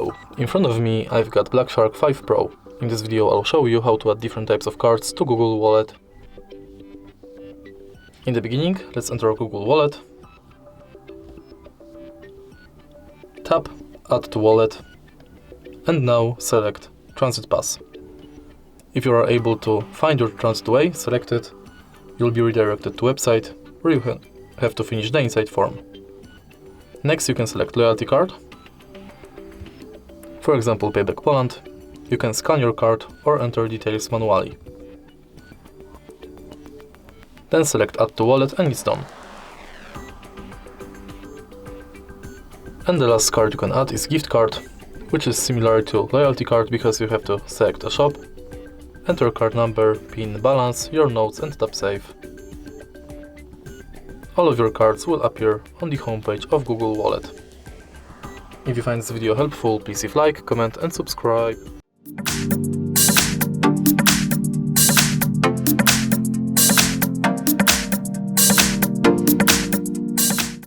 Hello, in front of me I've got BLACKSHARK 5 Pro. In this video I'll show you how to add different types of cards to Google Wallet. In the beginning, let's enter our Google Wallet. Tap Add to Wallet and now select Transit Pass. If you are able to find your transit way, select it. You'll be redirected to a website where you have to finish the inside form. Next you can select loyalty card. For example, Payback Poland. You can scan your card or enter details manually. Then select Add to Wallet and it's done. And the last card you can add is gift card, which is similar to loyalty card because you have to select a shop, enter card number, PIN, balance, your notes and tap save. All of your cards will appear on the homepage of Google Wallet. If you find this video helpful, please leave like, comment and subscribe.